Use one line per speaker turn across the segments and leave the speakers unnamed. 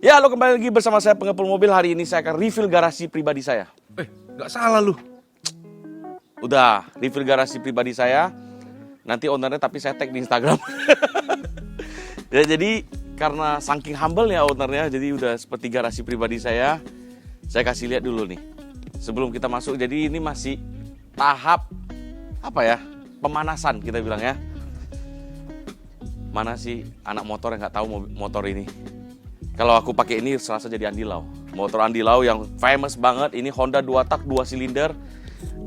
Ya, halo, kembali lagi bersama saya pengepul mobil. Hari ini saya akan refill garasi pribadi saya.
Nggak salah lu.
Udah, refill garasi pribadi saya. Nanti ownernya tapi saya tag di Instagram. Ya, jadi karena saking humble ya ownernya, jadi udah seperti garasi pribadi saya. Saya kasih lihat dulu nih. Sebelum kita masuk, jadi ini masih tahap apa ya? Pemanasan kita bilang ya. Mana sih anak motor yang nggak tahu motor ini? Kalau aku pakai ini serasa jadi Andi Lau. Motor Andi Lau yang famous banget. Ini Honda 2 tak 2 silinder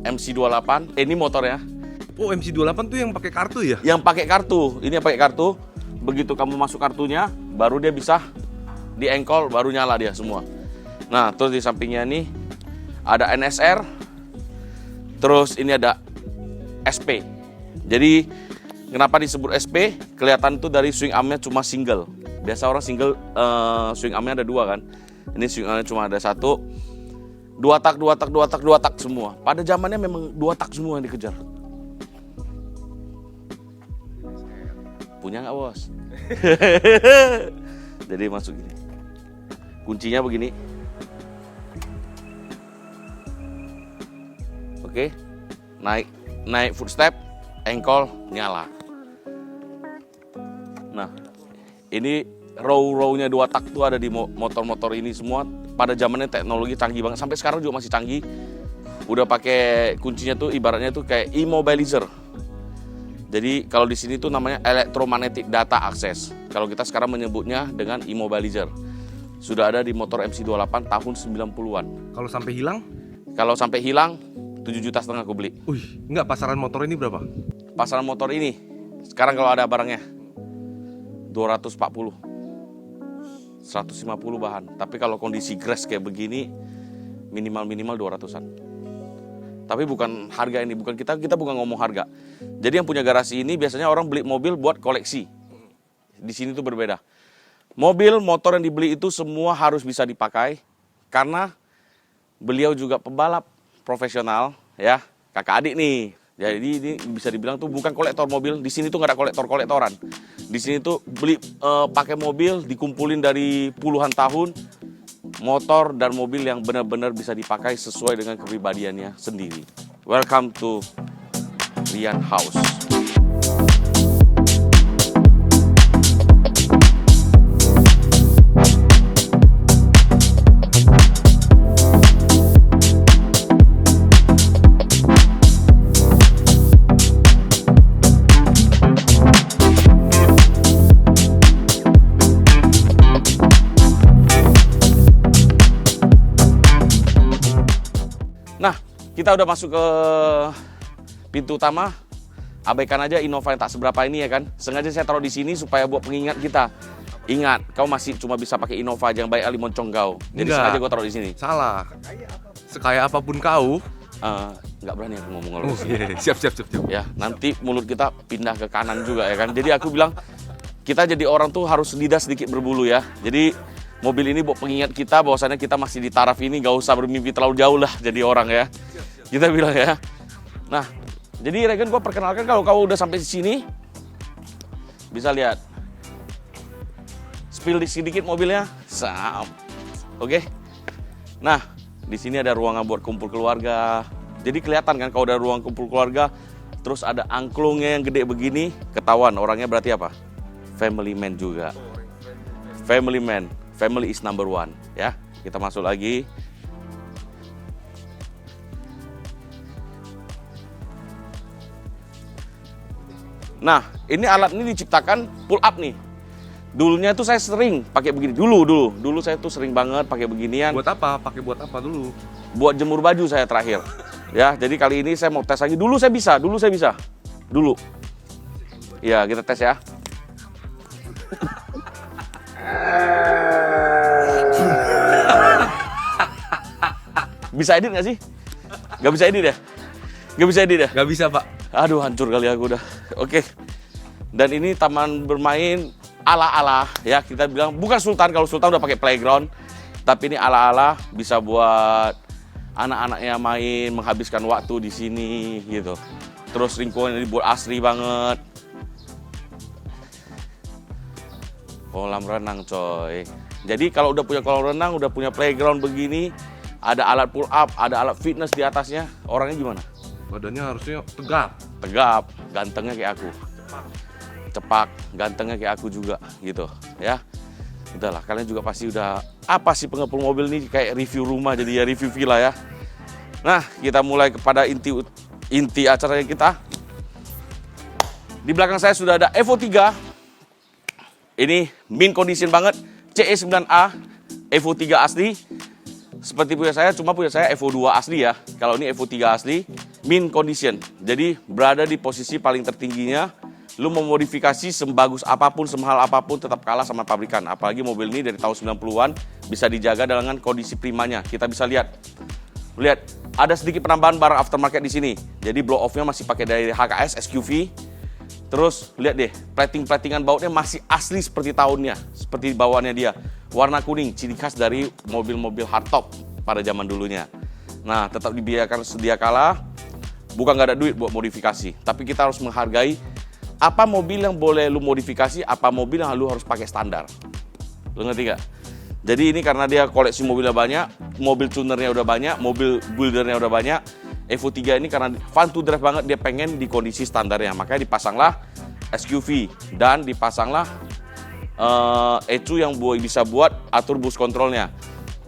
MC28. Ini motornya.
Oh, MC28 tuh yang pakai kartu ya?
Yang pakai kartu. Ini yang pakai kartu. Begitu kamu masuk kartunya, baru dia bisa di-engkol, baru nyala dia semua. Nah, terus di sampingnya nih ada NSR. Terus ini ada SP. Jadi kenapa disebut SP? Kelihatan tuh dari swing armnya cuma single. Biasa orang single swing armnya ada 2 kan. Ini swing armnya cuma ada 1. 2 tak, 2 tak, 2 tak, 2 tak semua. Pada zamannya memang 2 tak semua yang dikejar. Punya nggak, bos? Jadi masuk gini. Kuncinya begini. Oke. Naik footstep, engkol, nyala. Nah, ini row-rownya 2 tak tuh ada di motor-motor ini semua. Pada zamannya teknologi canggih banget. Sampai sekarang juga masih canggih. Udah pakai kuncinya tuh ibaratnya tuh kayak immobilizer. Jadi kalau di sini tuh namanya electromagnetic data access. Kalau kita sekarang menyebutnya dengan immobilizer. Sudah ada di motor MC28 tahun 90-an.
Kalau sampai hilang?
Kalau sampai hilang, 7,5 juta aku beli.
Enggak, pasaran motor ini berapa?
Pasaran motor ini, sekarang kalau ada barangnya, 240. 150 bahan. Tapi kalau kondisi crash kayak begini, minimal 200-an. Tapi bukan harga ini, bukan kita bukan ngomong harga. Jadi yang punya garasi ini biasanya orang beli mobil buat koleksi. Di sini tuh berbeda. Mobil, motor yang dibeli itu semua harus bisa dipakai karena beliau juga pembalap profesional ya, kakak adik nih. Jadi ini bisa dibilang tuh bukan kolektor mobil. Di sini tuh nggak ada kolektoran. Di sini tuh beli pakai mobil dikumpulin dari puluhan tahun. Motor dan mobil yang benar-benar bisa dipakai sesuai dengan kepribadiannya sendiri. Welcome to Rian House. Nah, kita udah masuk ke pintu utama. Abaikan aja Innova yang tak seberapa ini ya kan. Sengaja saya taruh di sini supaya buat pengingat kita. Ingat, kau masih cuma bisa pakai Innova, jangan baik Ali moncong kau. Jadi
Enggak.
sengaja gue taruh di sini.
Salah. Sekaya apapun kau.
Nggak berani aku ngomong kalau di sini.
Siap.
Ya, nanti mulut kita pindah ke kanan juga ya kan. Jadi aku bilang, kita jadi orang tuh harus lidah sedikit berbulu ya. Jadi mobil ini buat pengingat kita bahwasannya kita masih di taraf ini, gak usah bermimpi terlalu jauh lah jadi orang ya. Kita bilang ya. Nah, jadi Regen gue perkenalkan kalau kau udah sampai di sini, bisa lihat. Spill sedikit mobilnya. Oke. Nah, di sini ada ruangan buat kumpul keluarga. Jadi kelihatan kan kalau ada ruang kumpul keluarga, terus ada angklungnya yang gede begini, ketahuan orangnya berarti apa? Family man juga. Family man. Family is number 1 ya. Kita masuk lagi. Nah, ini alat ini diciptakan pull up nih. Dulunya tuh saya sering pakai begini. Dulu saya tuh sering banget pakai beginian.
Buat apa? Pakai buat apa dulu?
Buat jemur baju saya terakhir. Ya, jadi kali ini saya mau tes lagi. Dulu saya bisa. Dulu. Ya, kita tes ya. Bisa edit nggak sih? Nggak bisa edit ya?
Nggak bisa, Pak.
Aduh, hancur kali aku udah. Oke. Dan ini taman bermain ala-ala ya, kita bilang bukan Sultan. Kalau Sultan udah pakai playground. Tapi ini ala-ala, bisa buat anak-anaknya main, menghabiskan waktu di sini gitu. Terus lingkungan ini buat asri banget. Kolam renang coy. Jadi kalau udah punya kolam renang, udah punya playground begini, ada alat pull up, ada alat fitness di atasnya, orangnya gimana?
Badannya harusnya tegap.
Tegap, gantengnya kayak aku. Cepak, gantengnya kayak aku juga gitu ya. Udahlah, kalian juga pasti udah apa sih pengepul mobil nih, kayak review rumah jadi ya review villa ya. Nah, kita mulai kepada inti acara kita. Di belakang saya sudah ada Evo 3. Ini mint condition banget, CE9A Evo 3 asli. Seperti punya saya, cuma punya saya Evo 2 asli ya. Kalau ini Evo 3 asli, mint condition. Jadi berada di posisi paling tertingginya. Lu mau modifikasi sebagus apapun, semahal apapun, tetap kalah sama pabrikan. Apalagi mobil ini dari tahun 90-an bisa dijaga dengan kondisi primanya. Kita bisa lihat. Lihat, ada sedikit penambahan barang aftermarket di sini. Jadi blow off-nya masih pakai dari HKS SQV. Terus lihat deh, plating-platingan bautnya masih asli seperti tahunnya, seperti bawaannya dia. Warna kuning, ciri khas dari mobil-mobil hardtop pada zaman dulunya. Nah, tetap dibiarkan sedia kala. Bukan nggak ada duit buat modifikasi, tapi kita harus menghargai apa mobil yang boleh lu modifikasi, apa mobil yang lu harus pakai standar. Lu ngerti nggak? Jadi ini karena dia koleksi mobilnya banyak, mobil tunernya udah banyak, mobil buildernya udah banyak. Evo 3 ini karena fun to drive banget, dia pengen di kondisi standarnya. Makanya dipasanglah SQV dan dipasanglah ECU yang bisa buat atur boost controlnya.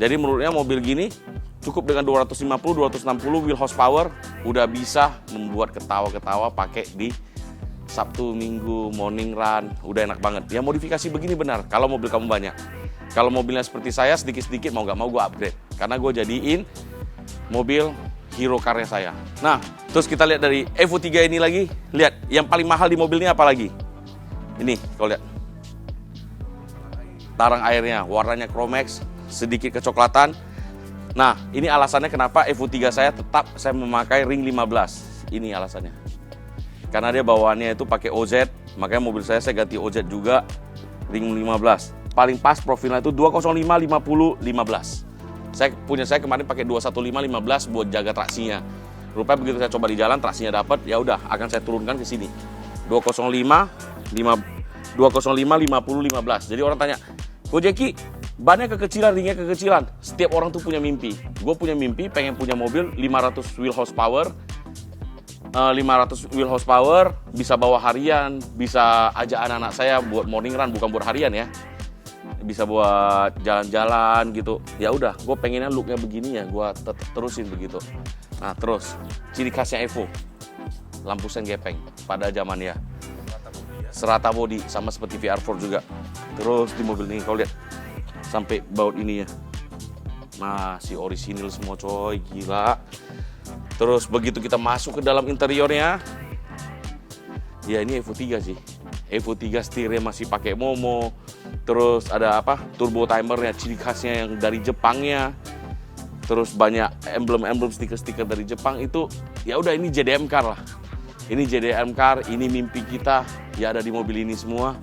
Jadi menurutnya mobil gini cukup dengan 250-260 wheel horsepower udah bisa membuat ketawa-ketawa pakai di Sabtu, Minggu, morning run, udah enak banget. Ya modifikasi begini benar, kalau mobil kamu banyak. Kalau mobilnya seperti saya, sedikit-sedikit mau nggak mau gue upgrade. Karena gue jadiin mobil hero car-nya saya. Nah, terus kita lihat dari Evo 3 ini lagi. Lihat, yang paling mahal di mobil ini apa lagi? Ini, kalau lihat. Tarang airnya, warnanya Chromex, sedikit kecoklatan. Nah, ini alasannya kenapa Evo 3 saya tetap saya memakai ring 15. Ini alasannya. Karena dia bawaannya itu pakai OZ, makanya mobil saya ganti OZ juga, ring 15. Paling pas profilnya itu 205/50/15. Saya kemarin pakai 215/15 buat jaga traksinya. Rupanya begitu saya coba di jalan, traksinya dapat, ya udah akan saya turunkan ke sini. 205/50/15. Jadi orang tanya, "Ko Jeki, bannya kekecilan, ringnya kekecilan." Setiap orang tuh punya mimpi. Gue punya mimpi pengen punya mobil 500 wheel horsepower. 500 wheel horsepower, bisa bawa harian, bisa ajak anak-anak saya buat morning run, bukan buat harian ya. Bisa buat jalan-jalan gitu. Ya udah, gue pengennya looknya begini ya, gue terusin begitu. Nah terus, ciri khasnya Evo, lampu sen gepeng pada zamannya. Serata body, sama seperti VR4 juga. Terus di mobil ini kau lihat, sampai baut ini ya. Masih orisinil semua coy, gila. Terus begitu kita masuk ke dalam interiornya, ya ini Evo 3 sih. Evo 3 setirnya masih pakai Momo. Terus ada apa? Turbo timernya, ciri khasnya yang dari Jepangnya. Terus banyak emblem-emblem stiker-stiker dari Jepang itu. Ya udah ini JDM car lah. Ini JDM car, ini mimpi kita. Ya ada di mobil ini semua.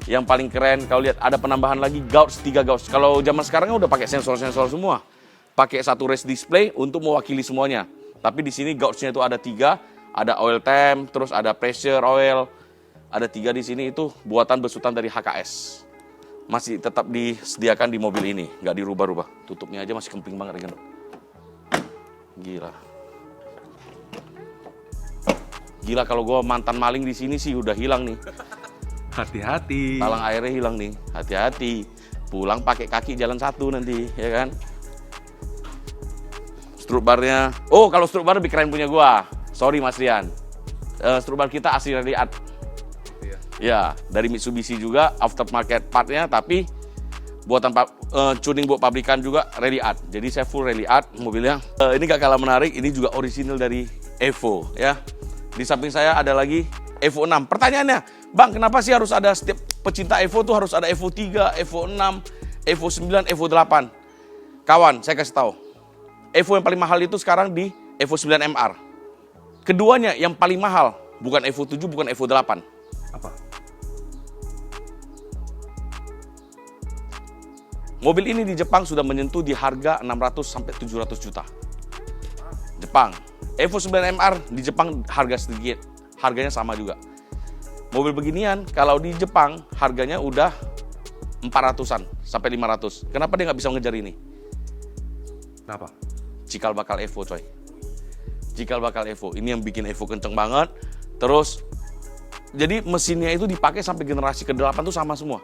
Yang paling keren, kau lihat ada penambahan lagi gauge, 3 gauge. Kalau zaman sekarang udah pakai sensor-sensor semua. Pakai satu race display untuk mewakili semuanya. Tapi di sini gauge-nya itu ada 3, ada oil temp, terus ada pressure oil, ada 3 di sini itu buatan besutan dari HKS. Masih tetap disediakan di mobil ini, nggak dirubah-rubah. Tutupnya aja masih kemping banget, Regen. Gila. Gila kalau gue mantan maling di sini sih udah hilang nih.
Hati-hati.
Talang airnya hilang nih, hati-hati. Pulang pakai kaki jalan satu nanti, ya kan? Strut barnya, oh kalau strut bar lebih keren punya gua. Sorry Mas Rian. Strut bar kita asli Rally Art.
Iya.
Ya, dari Mitsubishi juga aftermarket partnya, tapi buatan tuning buat pabrikan juga Rally Art. Jadi saya full Rally Art mobilnya. Ini gak kalah menarik, ini juga original dari Evo ya. Di samping saya ada lagi Evo 6. Pertanyaannya, Bang, kenapa sih harus ada setiap pecinta Evo tuh harus ada Evo 3, Evo 6, Evo 9, Evo 8? Kawan, saya kasih tahu. Evo yang paling mahal itu sekarang di Evo 9 MR. Keduanya yang paling mahal, bukan Evo 7, bukan Evo 8.
Apa?
Mobil ini di Jepang sudah menyentuh di harga 600 sampai 700 juta. Jepang. Evo 9 MR di Jepang harga sedikit, harganya sama juga. Mobil beginian kalau di Jepang harganya udah 400-an sampai 500. Kenapa dia nggak bisa ngejar ini?
Kenapa?
Cikal bakal Evo coy. Cikal bakal Evo. Ini yang bikin Evo kenceng banget. Terus jadi mesinnya itu dipakai sampai generasi ke-8 tuh sama semua.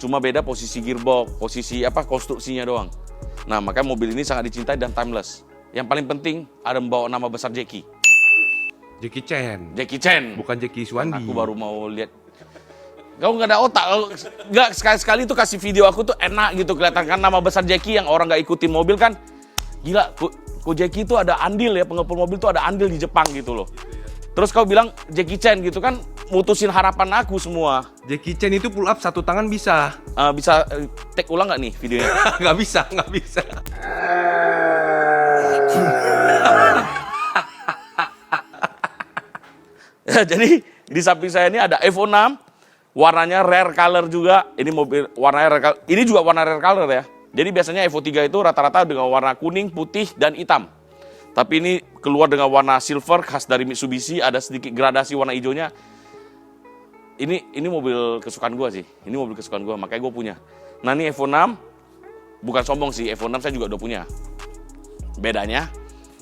Cuma beda posisi gearbox, posisi konstruksinya doang. Nah, makanya mobil ini sangat dicintai dan timeless. Yang paling penting ada membawa nama besar Jackie.
Jackie Chan.
Jackie Chan.
Bukan Jackie Suwandi.
Aku baru mau lihat. Kau nggak ada otak. Nggak, sekali-sekali tuh kasih video aku tuh enak gitu. Kelihatan kan nama besar Jackie yang orang nggak ikutin mobil kan. Gila, kok Jackie itu ada andil ya. Pengepul mobil tuh ada andil di Jepang gitu loh. Terus kau bilang Jackie Chan gitu kan. Mutusin harapan aku semua.
Jackie Chan itu pull up satu tangan bisa.
Bisa take ulang nggak nih videonya?
Nggak bisa, nggak bisa.
Jadi di samping saya ini ada Evo 6. Warnanya rare color juga. Ini mobil warnanya rare color. Ini juga warna rare color ya. Jadi biasanya Evo 3 itu rata-rata dengan warna kuning, putih, dan hitam. Tapi ini keluar dengan warna silver khas dari Mitsubishi. Ada sedikit gradasi warna hijaunya. Ini mobil kesukaan gue sih. Ini mobil kesukaan gue, makanya gue punya. Nah ini Evo 6. Bukan sombong sih, Evo 6 saya juga udah punya. Bedanya?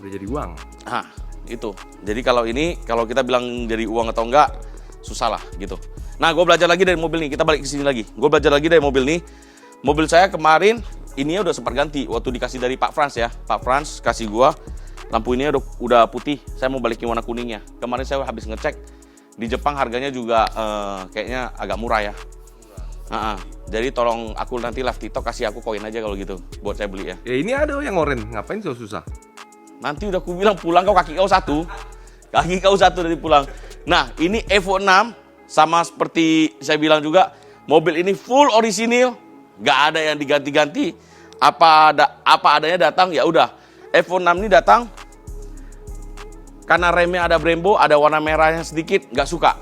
Udah jadi uang.
Nah, itu. Jadi kalau kita bilang jadi uang atau enggak, susah lah gitu. Nah, gue belajar lagi dari mobil nih. Kita balik ke sini lagi. Gue belajar lagi dari mobil nih. Mobil saya kemarin, ininya udah sempat ganti. Waktu dikasih dari Pak Frans ya. Pak Frans kasih gue, lampu ini udah putih. Saya mau balikin warna kuningnya. Kemarin saya habis ngecek. Di Jepang harganya juga kayaknya agak murah ya. Jadi tolong aku nanti live TikTok kasih aku koin aja kalau gitu. Buat saya beli ya.
Ya ini ada yang oren. Ngapain susah?
Nanti udah aku bilang pulang kaki kau satu. Kaki kau satu dari pulang. Nah, ini Evo 6. Sama seperti saya bilang juga, mobil ini full orisinil, nggak ada yang diganti-ganti. Apa adanya datang, ya udah. Evo 6 ini datang, karena remnya ada Brembo, ada warna merahnya sedikit, nggak suka.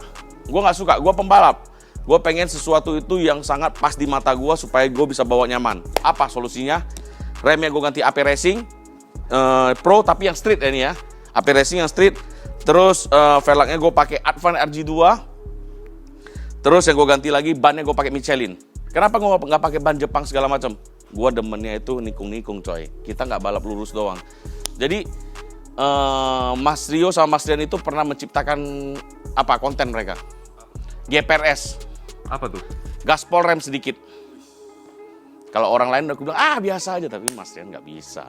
Gue nggak suka, gue pembalap. Gue pengen sesuatu itu yang sangat pas di mata gue supaya gue bisa bawa nyaman. Apa solusinya? Remnya gue ganti AP Racing Pro, tapi yang street ini ya. AP Racing yang street. Terus velgnya gue pakai Advan RG2. Terus yang gue ganti lagi bannya gue pakai Michelin. Kenapa gue nggak pakai ban Jepang segala macam? Gue demennya itu nikung-nikung coy. Kita nggak balap lurus doang. Jadi Mas Rio sama Mas Rian itu pernah menciptakan konten mereka. GPRS.
Apa tuh?
Gaspol rem sedikit. Kalau orang lain udah bilang biasa aja, tapi Mas Rian nggak bisa.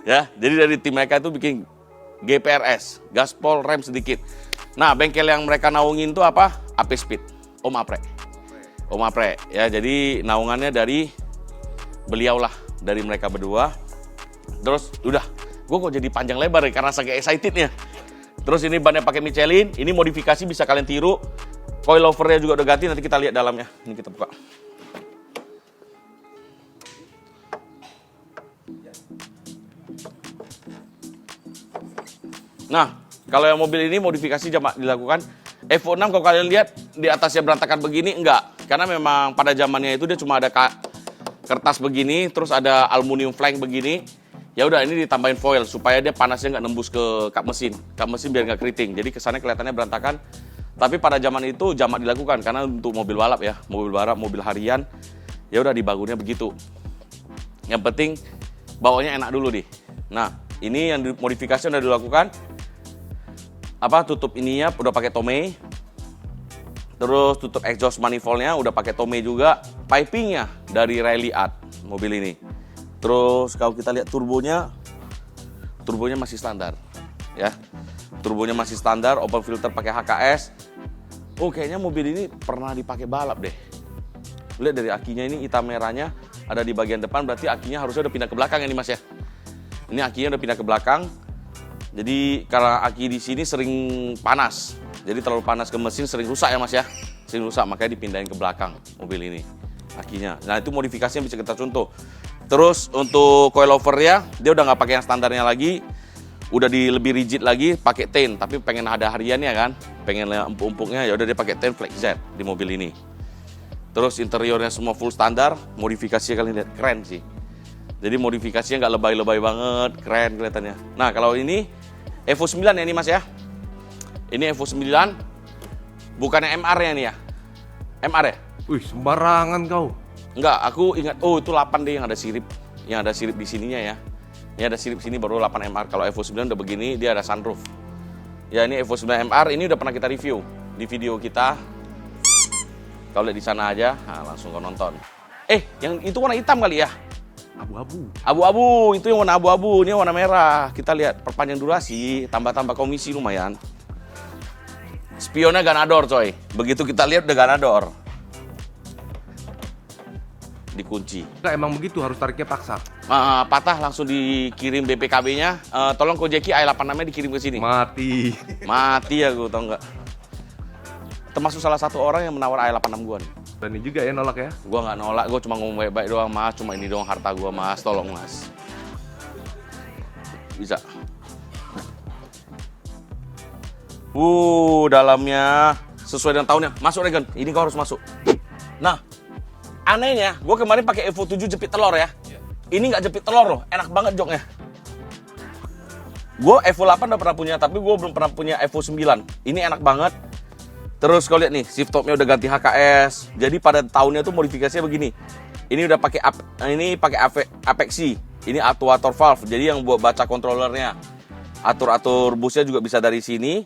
Ya, jadi dari tim mereka itu bikin GPRS, gaspol rem sedikit. Nah, bengkel yang mereka naungin itu apa? AP Speed. Om Apre, ya jadi naungannya dari beliau lah, dari mereka berdua. Terus udah, gue kok jadi panjang lebar ya karena saking excitednya. Terus ini bannya pakai Michelin, ini modifikasi bisa kalian tiru. Coilovernya juga udah ganti, nanti kita lihat dalamnya. Ini kita buka. Nah, kalau yang mobil ini modifikasi jamak dilakukan. Evo 6 kalau kalian lihat di atasnya berantakan begini, enggak. Karena memang pada zamannya itu dia cuma ada kertas begini, terus ada aluminium flank begini. Ya udah ini ditambahin foil supaya dia panasnya nggak nembus ke kap mesin. Kap mesin biar nggak keriting. Jadi kesannya kelihatannya berantakan. Tapi pada zaman itu jamak dilakukan karena untuk mobil balap ya, mobil balap, mobil harian, ya udah dibangunnya begitu. Yang penting bawanya enak dulu nih. Nah, ini yang modifikasi udah dilakukan. Tutup ininya udah pakai Tomei. Terus tutup exhaust manifoldnya udah pakai Tomei juga. Pipingnya dari Riley Art mobil ini. Terus kalau kita lihat turbonya masih standar, ya. Turbonya masih standar, open filter pakai HKS. Kayaknya mobil ini pernah dipakai balap deh. Lihat dari akinya ini hitam merahnya ada di bagian depan, berarti akinya harusnya udah pindah ke belakang ini Mas ya. Ini akinya udah pindah ke belakang. Jadi karena aki di sini sering panas, jadi terlalu panas ke mesin sering rusak ya Mas ya, sering rusak makanya dipindahin ke belakang mobil ini akinya. Nah itu modifikasinya bisa kita contoh. Terus untuk coilovernya dia udah nggak pakai yang standarnya lagi, udah lebih rigid lagi, pakai tin. Tapi pengen ada hariannya kan, pengen empuk-empuknya ya udah dia pakai tin Flex Z di mobil ini. Terus interiornya semua full standar, modifikasinya kalian lihat keren sih. Jadi modifikasinya nggak lebay-lebay banget, keren kelihatannya. Nah kalau ini Evo 9 ya ini Mas ya. Ini Evo 9, bukannya MR-nya nih ya. MR ya?
Wih sembarangan kau.
Enggak, aku ingat, oh itu 8 deh yang ada sirip. Yang ada sirip di sininya ya. Ini ada sirip sini baru 8 MR. Kalau Evo 9 udah begini, dia ada sunroof. Ya ini Evo 9 MR, ini udah pernah kita review di video kita. Kalau lihat di sana aja, nah, langsung kau nonton. Yang itu warna hitam kali ya?
Abu-abu.
Abu-abu, itu yang warna abu-abu, ini yang warna merah. Kita lihat perpanjang durasi, tambah-tambah komisi lumayan. Spionnya Ganador coy. Begitu kita lihat udah Ganador. Dikunci.
Enggak, emang begitu, harus tariknya paksa.
Patah langsung dikirim BPKB-nya. Tolong Kojeki i86-nya dikirim ke sini.
Mati.
Mati ya gue, tau nggak? Termasuk salah satu orang yang menawar i86 gue nih.
Berani juga ya nolak ya.
Gue nggak nolak, gue cuma ngomong baik-baik doang, Mas. Cuma ini doang harta gue, Mas. Tolong, Mas. Bisa. Dalamnya sesuai dengan tahunnya. Masuk, Regen. Ini kau harus masuk. Nah, anehnya, gue kemarin pakai Evo 7 jepit telur ya. Ini nggak jepit telur loh, enak banget joknya. Gue Evo 8 udah pernah punya, tapi gue belum pernah punya Evo 9. Ini enak banget. Terus kau lihat nih, shift topnya udah ganti HKS. Jadi pada tahunnya tuh modifikasinya begini. Ini udah pakai Apexi. Ini actuator valve. Jadi yang buat baca controllernya. Atur-atur busnya juga bisa dari sini.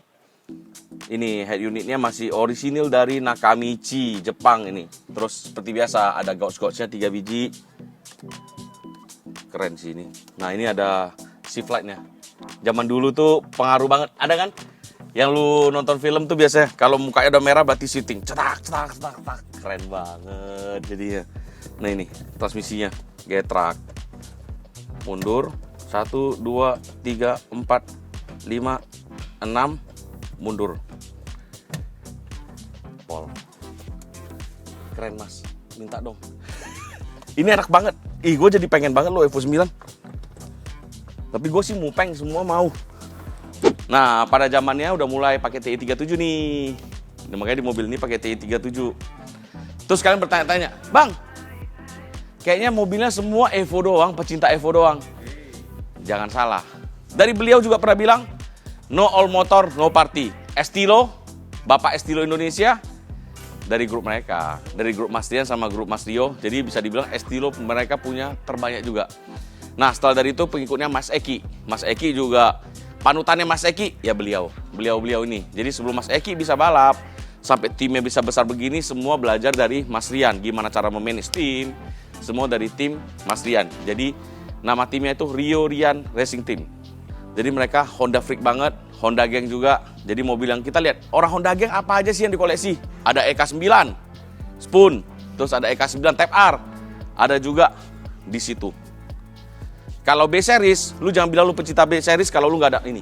Ini head unitnya masih orisinil dari Nakamichi, Jepang ini. Terus seperti biasa ada gauge-gauge-nya 3 biji. Keren sih ini. Nah ini ada shift light-nya. Zaman dulu tuh pengaruh banget. Ada kan? Yang lu nonton film tuh biasanya kalau mukanya udah merah berarti shooting. Cetak. Keren banget jadinya. Nah ini transmisinya. Getrak. Mundur. 1, 2, 3, 4, 5, 6. Mundur. Pol. Keren mas. Minta dong. Ini enak banget. Gue jadi pengen banget lo Evo 9. Tapi gue sih mupeng semua mau. Nah, pada zamannya udah mulai pakai TI37 nih. Nah, makanya di mobil ini pakai TI37. Terus kalian bertanya-tanya, Bang, kayaknya mobilnya semua Evo doang, pecinta Evo doang. Jangan salah. Dari beliau juga pernah bilang, no all motor, no party. Estilo, Bapak Estilo Indonesia, dari grup mereka. Dari grup Mas Rian sama grup Mas Rio. Jadi bisa dibilang Estilo mereka punya terbanyak juga. Nah, setelah dari itu pengikutnya Mas Eki. Mas Eki juga panutannya Mas Eki, ya beliau ini. Jadi sebelum Mas Eki bisa balap, sampai timnya bisa besar begini, semua belajar dari Mas Rian. Gimana cara memanage tim, semua dari tim Mas Rian. Jadi nama timnya itu Rio Rian Racing Team. Jadi mereka Honda freak banget, Honda Gang juga. Jadi mobil yang kita lihat, orang Honda Gang apa aja sih yang dikoleksi? Ada EK9, Spoon, terus ada EK9 Type R. Ada juga di situ. Kalau B-Series, lu jangan bilang lu pecinta B-Series kalau lu nggak ada ini.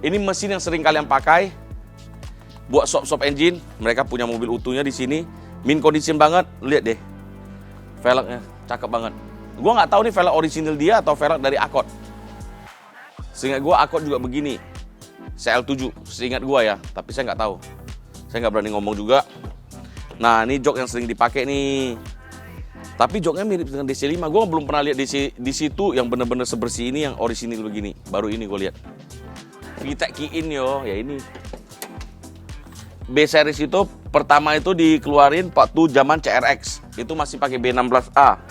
Ini mesin yang sering kalian pakai buat shop engine. Mereka punya mobil utuhnya di sini. Min condition banget, lihat deh. Velgnya cakep banget. Gua nggak tahu nih velg original dia atau velg dari Accord. Seingat gua Accord juga begini. CL7, seingat gua ya, tapi saya nggak tahu. Saya nggak berani ngomong juga. Nah, ini jok yang sering dipakai nih. Tapi joknya mirip dengan DC5. Gue belum pernah lihat di situ yang bener-bener sebersih ini, yang orisinil begini. Baru ini gue lihat. VTEC key-in yo, ya ini. B-Series itu pertama itu dikeluarin waktu zaman CRX. Itu masih pakai B16A.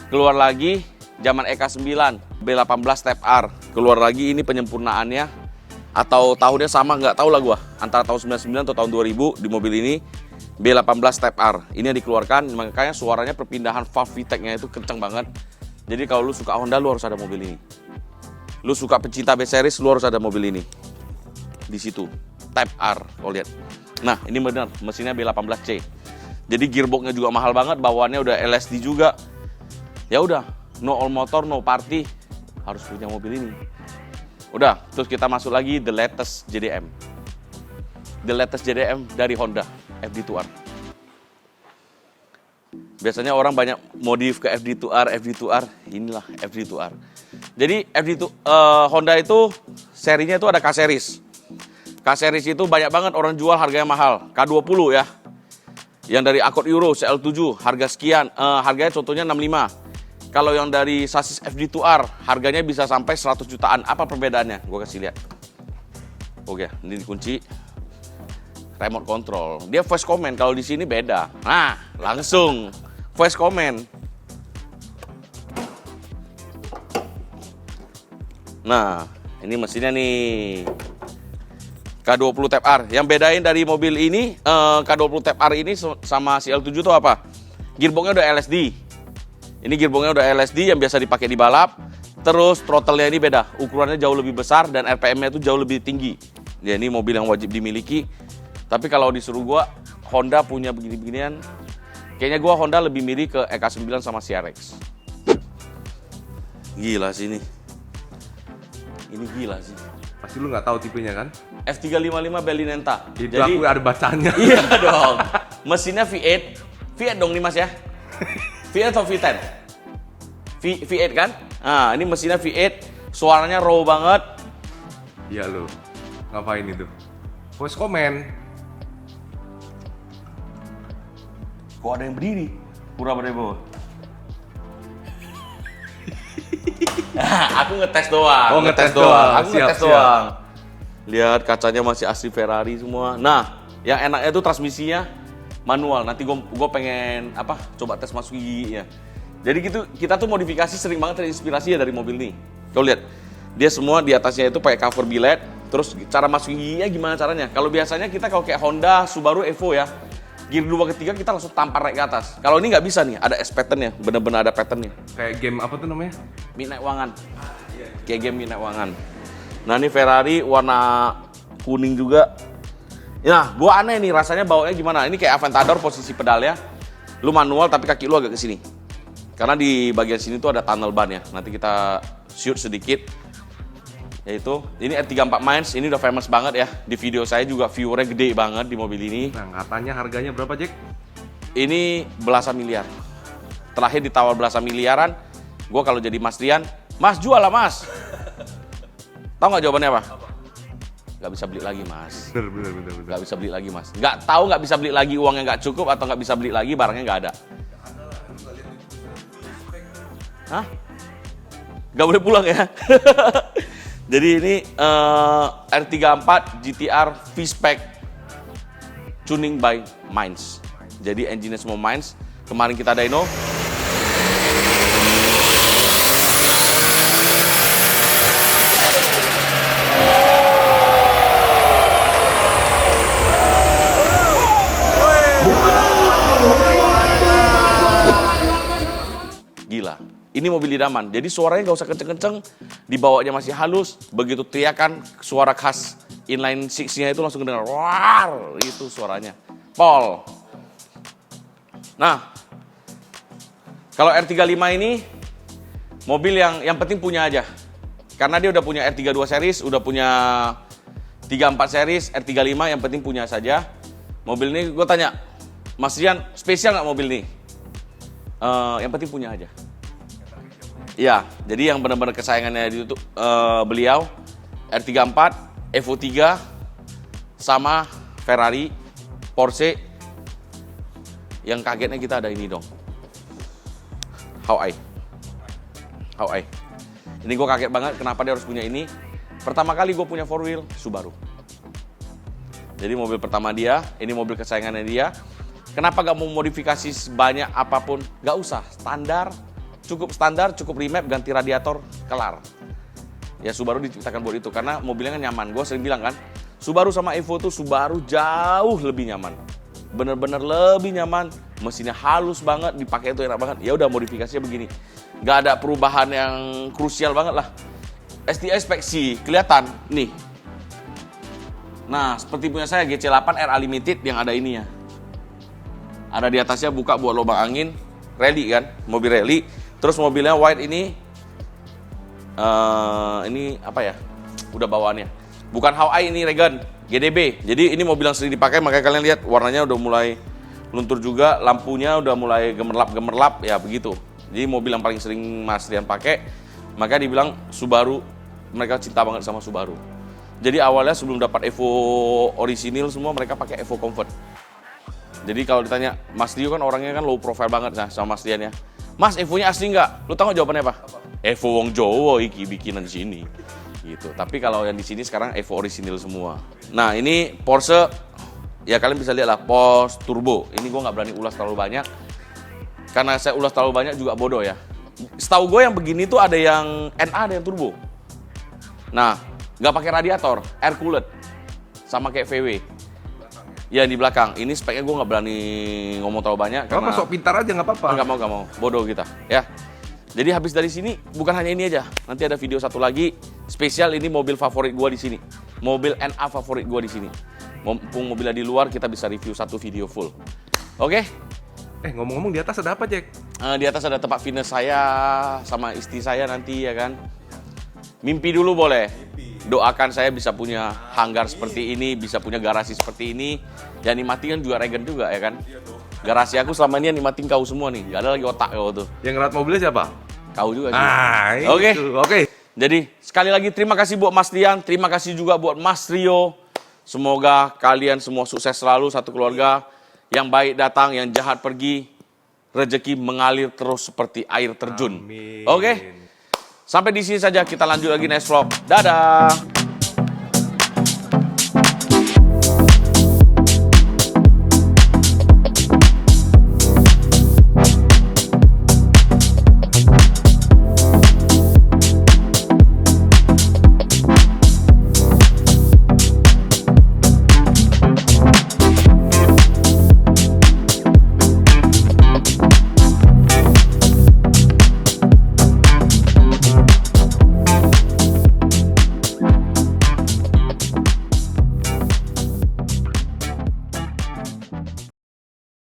Keluar lagi zaman EK9, B18 Type R. Keluar lagi ini penyempurnaannya. Atau tahunnya sama, nggak tahu lah gue. Antara tahun 99 atau tahun 2000 di mobil ini. B18 Type R, ini yang dikeluarkan, makanya suaranya perpindahan valve VTEC-nya itu kencang banget. Jadi kalau lu suka Honda, lu harus ada mobil ini. Lu suka pecinta B-Series, lu harus ada mobil ini. Di situ, Type R, kau lihat. Nah, ini benar, mesinnya B18C. Jadi gearbox-nya juga mahal banget, bawaannya udah LSD juga. Ya udah, no all motor, no party, harus punya mobil ini. Udah, terus kita masuk lagi the latest JDM. The latest JDM dari Honda. FD2R. Biasanya orang banyak modif ke FD2R. Inilah FD2R. Jadi Honda itu serinya itu ada K-Series. K-Series itu banyak banget orang jual harganya mahal. K20 ya. Yang dari Accord Euro CL7 harga sekian. Harganya contohnya 65. Kalau yang dari sasis FD2R harganya bisa sampai 100 jutaan. Apa perbedaannya? Gue kasih lihat. Oke, ini dikunci. Remote control. Dia voice command, kalau di sini beda. Nah, langsung. voice comment. Nah, ini mesinnya nih. K20 Type R. Yang bedain dari mobil ini, K20 Type R ini sama CL7 itu apa? Gearboxnya udah LSD. Ini gearboxnya udah LSD yang biasa dipakai di balap. Terus throttle-nya ini beda. Ukurannya jauh lebih besar dan RPM-nya itu jauh lebih tinggi. Ya, ini mobil yang wajib dimiliki. Tapi kalau disuruh gua, Honda punya begini-beginian. Kayaknya gua Honda lebih milih ke EK9 sama CRX. Gila sih ini. Ini gila sih.
Pasti lu nggak tahu tipenya kan?
F355 Bellinenta.
Itu aku ada bacanya.
Iya dong. Mesinnya V8. V8 dong nih Mas ya. V8 atau V10? V8 kan? Nah, ini mesinnya V8. Suaranya raw banget.
Iya lu. Ngapain itu? Voice comment.
Kok ada yang berdiri? Pura pada bawah. Aku ngetes doang.
Oh, ngetes doang.
Aku
Siap,
ngetes
siap.
doang. Lihat kacanya masih asli Ferrari semua. Nah, yang enaknya tuh transmisinya manual. Nanti gue pengen apa? Coba tes masuk giginya. Jadi gitu kita tuh modifikasi sering banget terinspirasi ya dari mobil nih. Kau lihat, dia semua di atasnya itu pakai cover billet. Terus cara masuk giginya gimana caranya? Kalau biasanya kita kalau kayak Honda, Subaru Evo ya, gear 2 ketiga kita langsung tampar naik ke atas. Kalau ini nggak bisa nih, ada S patternnya, bener-bener ada patternnya.
Kayak game apa tuh namanya?
Midnight Wangan. Kayak game Midnight Wangan. Nah ini Ferrari warna kuning juga. Nah gua aneh nih rasanya bawanya gimana. Ini kayak Aventador posisi pedalnya. Lu manual tapi kaki lu agak ke sini. Karena di bagian sini tuh ada tunnel ban ya. Nanti kita shoot sedikit. Yaitu ini R34 Mainz. Ini udah famous banget ya. Di video saya juga viewernya gede banget di mobil ini.
Nah katanya harganya berapa Jack?
Ini belasan miliar. Terakhir ditawar belasan miliaran. Gua kalau jadi Mas Rian, Mas jual lah Mas. Tahu nggak jawabannya apa? Nggak bisa beli lagi Mas.
Bener.
Nggak bisa beli lagi Mas. Nggak tahu nggak bisa beli lagi, uangnya nggak cukup atau nggak bisa beli lagi, barangnya nggak ada. Hah? Nggak boleh pulang ya? Jadi ini R34 GTR V-Spec tuning by Mainz. Jadi engine-nya semua Mainz. Kemarin kita dyno. Gila. Ini mobil idaman, jadi suaranya nggak usah kenceng-kenceng, dibawanya masih halus, begitu teriakan suara khas inline six-nya itu langsung kedengar, war, itu suaranya. Pol. Nah, kalau R35 ini mobil yang penting punya aja, karena dia udah punya R32 series, udah punya 34 series, R35 yang penting punya saja. Mobil ini gue tanya, Mas Rian, spesial nggak mobil ini? Yang penting punya aja. Iya, jadi yang benar-benar kesayangannya itu beliau R34, Evo 3, sama Ferrari, Porsche. Yang kagetnya kita ada ini dong. How I. Ini gue kaget banget kenapa dia harus punya ini. Pertama kali gue punya 4 wheel Subaru. Jadi mobil pertama dia, ini mobil kesayangannya dia. Kenapa gak mau modifikasi sebanyak apapun? Gak usah, standar. Cukup standar, cukup remap, ganti radiator, kelar. Ya Subaru diciptakan buat itu, karena mobilnya kan nyaman. Gue sering bilang kan, Subaru sama Evo tuh Subaru jauh lebih nyaman. Bener-bener lebih nyaman, mesinnya halus banget, dipakai itu enak banget. Ya udah modifikasinya begini. Gak ada perubahan yang krusial banget lah. STI spek C, kelihatan nih. Nah, seperti punya saya GC8 RA Limited yang ada ininya. Ada di atasnya buka buat lubang angin, rally kan, mobil rally. Terus mobilnya white ini apa ya? Udah bawaannya. Bukan Hawaii ini Regan, GDB. Jadi ini mobil yang sering dipakai, makanya kalian lihat warnanya udah mulai luntur juga, lampunya udah mulai gemerlap, ya begitu. Jadi mobil yang paling sering Mas Rian pakai, makanya dibilang Subaru, mereka cinta banget sama Subaru. Jadi awalnya sebelum dapat Evo orisinil semua mereka pakai Evo Comfort. Jadi kalau ditanya, Mas Rio kan orangnya kan low profile banget nah sama Mas Rian ya. Mas, Evo-nya asli nggak? Lu tahu nggak jawabannya apa? Evo wong Jowo iki bikinan di sini. Gitu. Tapi kalau yang di sini sekarang Evo orisinil semua. Nah, ini Porsche ya kalian bisa lihat lah Porsche Turbo. Ini gua nggak berani ulas terlalu banyak. Karena saya ulas terlalu banyak juga bodoh ya. Setahu gue yang begini tuh ada yang NA, ada yang turbo. Nah, nggak pakai radiator, air cooled, sama kayak VW. Ya di belakang. Ini speknya gue nggak berani ngomong terlalu banyak.
Kalau masuk pintar aja nggak apa-apa.
Nggak mau, bodoh kita. Ya. Jadi habis dari sini bukan hanya ini aja. Nanti ada video satu lagi spesial, ini mobil favorit gue di sini. Mobil NA favorit gue di sini. Mumpung mobilnya di luar, kita bisa review satu video full. Oke?
Ngomong-ngomong di atas ada apa, Jack?
Di atas ada tempat fitness saya sama istri saya nanti ya kan. Mimpi dulu boleh. Doakan saya bisa punya hanggar seperti ini, bisa punya garasi seperti ini. Yang nikmatin kan juga Regen juga ya kan. Garasi aku selama ini yang nikmatin kau semua nih. Gak ada lagi otak kau tuh.
Yang ngerat mobilnya siapa?
Kau juga sih.
Oke. Oke.
Jadi sekali lagi terima kasih buat Mas Dian, terima kasih juga buat Mas Rio. Semoga kalian semua sukses selalu, satu keluarga. Yang baik datang, yang jahat pergi. Rezeki mengalir terus seperti air terjun.
Amin.
Oke? Sampai di sini saja, kita lanjut lagi next vlog. Dadah!